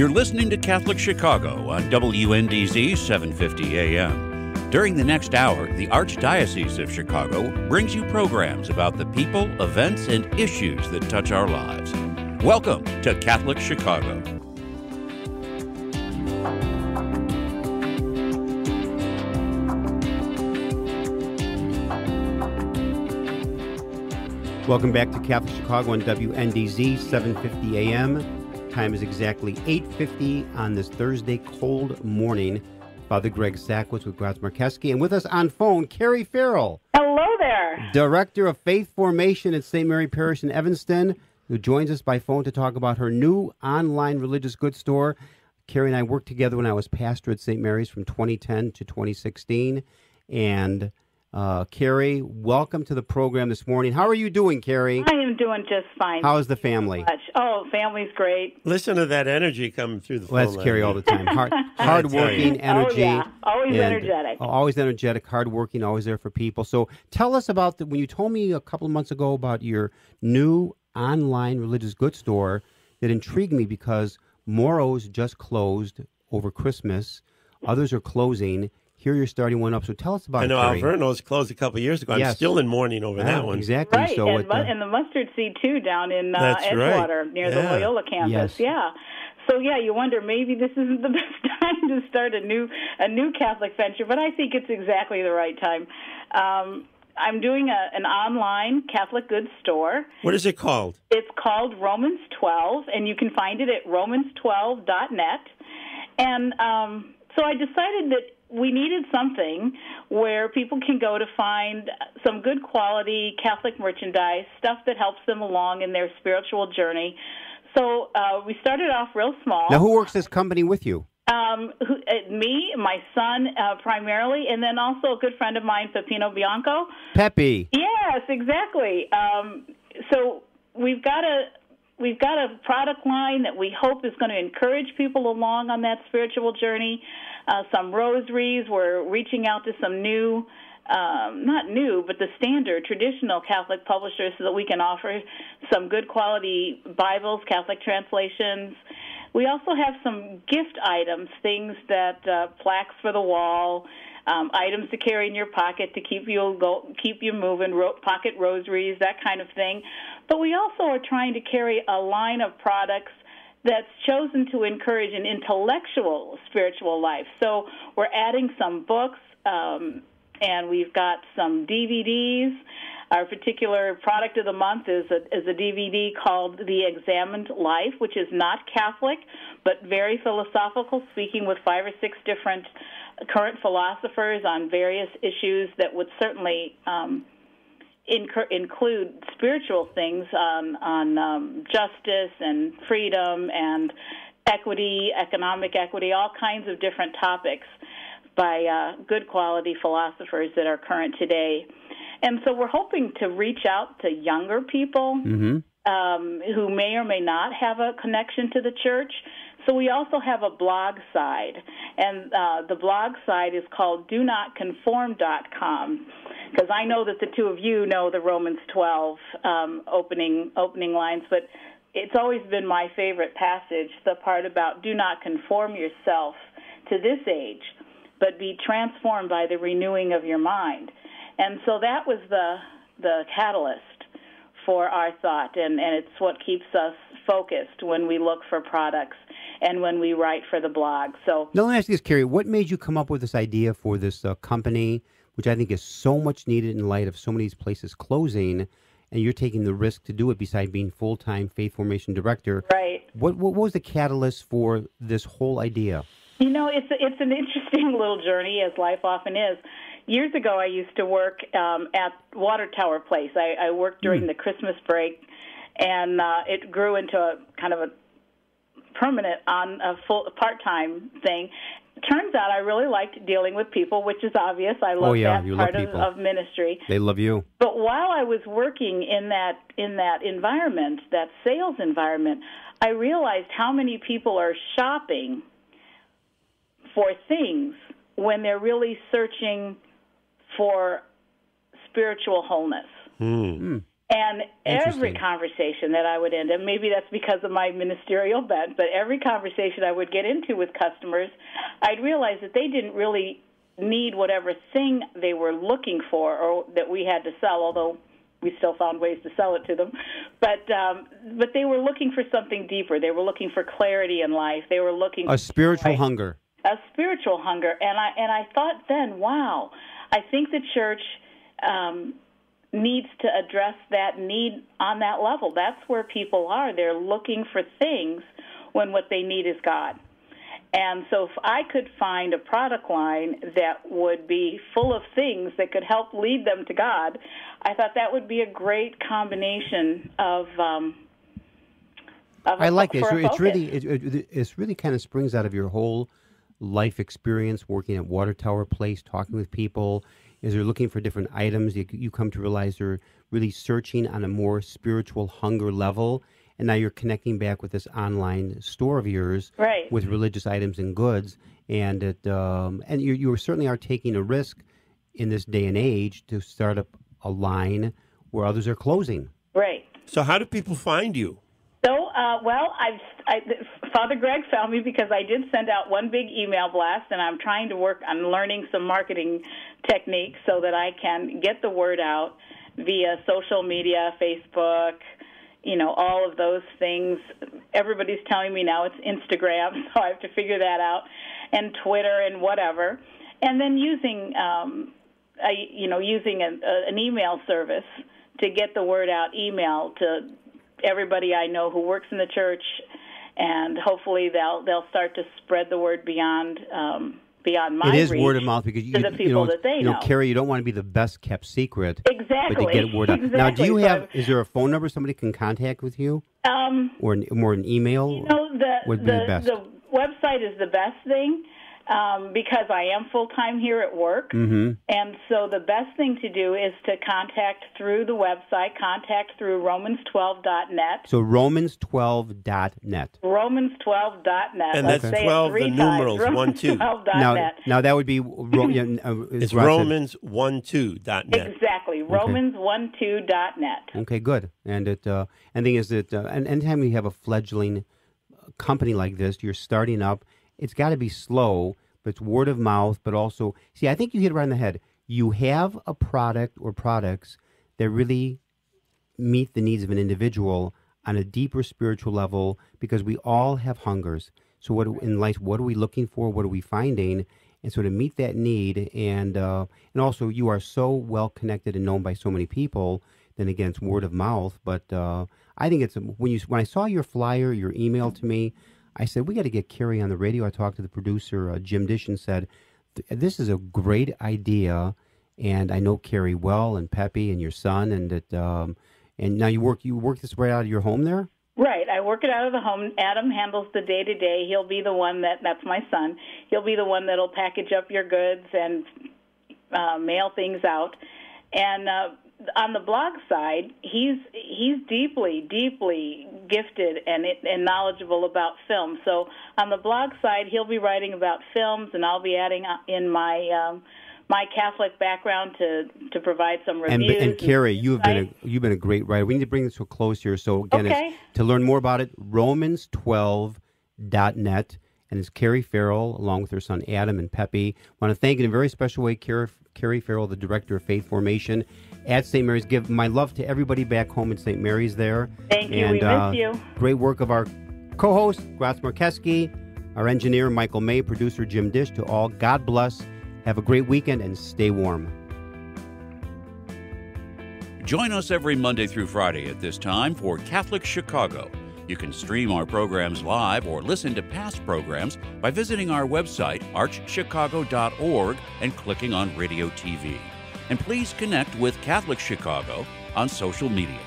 You're listening to Catholic Chicago on WNDZ 750 AM. During the next hour, the Archdiocese of Chicago brings you programs about the people, events, and issues that touch our lives. Welcome to Catholic Chicago. Welcome back to Catholic Chicago on WNDZ 750 AM. Time is exactly 8:50 on this Thursday cold morning. Father Greg Sakowicz with Graz Markeski, and with us on phone, Karie Ferrell. Hello there. Director of Faith Formation at St. Mary Parish in Evanston, who joins us by phone to talk about her new online religious goods store. Karie and I worked together when I was pastor at St. Mary's from 2010 to 2016. And Karie, welcome to the program this morning. How are you doing, Karie? I am doing just fine. How is the family? Oh, family's great. Listen to that energy coming through the phone. Well, that's Karie all the time. Hardworking, energy. Oh, yeah. Always energetic. Always energetic, hardworking, always there for people. So tell us about when you told me a couple of months ago about your new online religious goods store. That intrigued me because Moro's just closed over Christmas. Others are closing. Here you're starting one up. So tell us about it, Karie. Alverno's closed a couple of years ago. I'm still in mourning over that one. Exactly. Right, so and the Mustard Seed, too, down in Edgewater near the Loyola campus. Yes. Yeah. So, you wonder maybe this isn't the best time to start a new Catholic venture, but I think it's exactly the right time. I'm doing an online Catholic goods store. What is it called? It's called Romans12, and you can find it at romans12.net. And so I decided that we needed something where people can go to find some good quality Catholic merchandise, stuff that helps them along in their spiritual journey. So we started off real small. Now, who works this company with you? Me, my son primarily, and then also a good friend of mine, Peppino Bianco. Peppy. Yes, exactly. So we've got a product line that we hope is going to encourage people along on that spiritual journey. Some rosaries. We're reaching out to some new, not new, but the standard traditional Catholic publishers so that we can offer some good quality Bibles, Catholic translations. We also have some gift items, things that plaques for the wall, items to carry in your pocket to keep you moving, pocket rosaries, that kind of thing. But we also are trying to carry a line of products that's chosen to encourage an intellectual spiritual life. So we're adding some books, and we've got some DVDs. Our particular product of the month is a DVD called The Examined Life, which is not Catholic, but very philosophical, speaking with 5 or 6 different current philosophers on various issues that would certainly include spiritual things on justice and freedom and equity, economic equity, all kinds of different topics by good quality philosophers that are current today. And so we're hoping to reach out to younger people who may or may not have a connection to the church. So we also have a blog side, and the blog site is called donotconform.com, because I know that the two of you know the Romans 12 opening lines, but it's always been my favorite passage, the part about do not conform yourself to this age, but be transformed by the renewing of your mind. And so that was the catalyst for our thought, and it's what keeps us focused when we look for products and when we write for the blog. So now, let me ask you this, Karie. What made you come up with this idea for this company, which I think is so much needed in light of so many of these places closing, and you're taking the risk to do it besides being full-time faith formation director? Right. What was the catalyst for this whole idea? It's an interesting little journey, as life often is. Years ago, I used to work at Water Tower Place. I worked during the Christmas break, and it grew into a kind of a permanent on a full part-time thing. Turns out I really liked dealing with people, which is obvious. I love that part of ministry. They love you. But while I was working in that environment, that sales environment, I realized how many people are shopping for things when they're really searching for spiritual wholeness. And And every conversation that I would end, and maybe that's because of my ministerial bent, but every conversation I would get into with customers, I'd realize that they didn't really need whatever thing they were looking for or that we had to sell, although we still found ways to sell it to them. But they were looking for something deeper. They were looking for clarity in life. They were looking for a spiritual hunger. A spiritual hunger. And I thought then, wow, I think the church needs to address that need on that level. That's where people are. They're looking for things when what they need is God. And so if I could find a product line that would be full of things that could help lead them to God, I thought that would be a great combination of I like it. It's really kind of springs out of your whole life experience working at Water Tower Place, talking with people. As they're looking for different items, you come to realize they're really searching on a more spiritual hunger level. And now you're connecting back with this online store of yours, right, with religious items and goods. And you certainly are taking a risk in this day and age to start up a line where others are closing. Right. So how do people find you? So, Father Greg found me because I did send out one big email blast, and I'm trying to work on learning some marketing techniques so that I can get the word out via social media, Facebook, all of those things. Everybody's telling me now it's Instagram, so I have to figure that out, and Twitter and whatever. And then using an email service to get the word out, email to everybody I know who works in the church, and hopefully they'll start to spread the word beyond my reach. It is word of mouth because to the people that they know. Karie, you don't want to be the best kept secret. Exactly. But to get word out. Exactly. Now, is there a phone number somebody can contact with you? Or an email? Would be the best. The website is the best thing. Because I am full-time here at work, mm-hmm. and so the best thing to do is to contact through the website, contact through Romans12.net. So Romans12.net. Romans12.net. And that's 12, the numerals, 12. Now that would be... it's Romans12.net. Exactly, Romans12.net. Okay, good. And the thing is that anytime you have a fledgling company like this, you're starting up, it's got to be slow, but it's word of mouth, but also... See, I think you hit it right on the head. You have a product or products that really meet the needs of an individual on a deeper spiritual level because we all have hungers. So in life, what are we looking for? What are we finding? And so to meet that need, and also you are so well connected and known by so many people, then again, it's word of mouth. But I think it's... When I saw your flyer, your email to me, I said, we got to get Karie on the radio. I talked to the producer, Jim Dish, and said, this is a great idea, and I know Karie well, and Peppy, and your son, and now you work this right out of your home there? Right. I work it out of the home. Adam handles the day-to-day. He'll be the one that's my son. He'll be the one that'll package up your goods and mail things out. And on the blog side, he's deeply gifted and knowledgeable about film. So on the blog side, he'll be writing about films, and I'll be adding in my my Catholic background to provide some reviews. And Karie, you've been a great writer. We need to bring this to a close here. So again, to learn more about it, Romans12.net, and it's Karie Ferrell along with her son Adam and Peppy. I want to thank in a very special way Karie Ferrell, the director of Faith Formation at St. Mary's. Give my love to everybody back home in St. Mary's there. Thank you. We miss you. Great work of our co-host, Gratz Markeski, our engineer, Michael May, producer, Jim Dish. To all, God bless. Have a great weekend and stay warm. Join us every Monday through Friday at this time for Catholic Chicago. You can stream our programs live or listen to past programs by visiting our website, archchicago.org, and clicking on Radio TV. And please connect with Catholic Chicago on social media.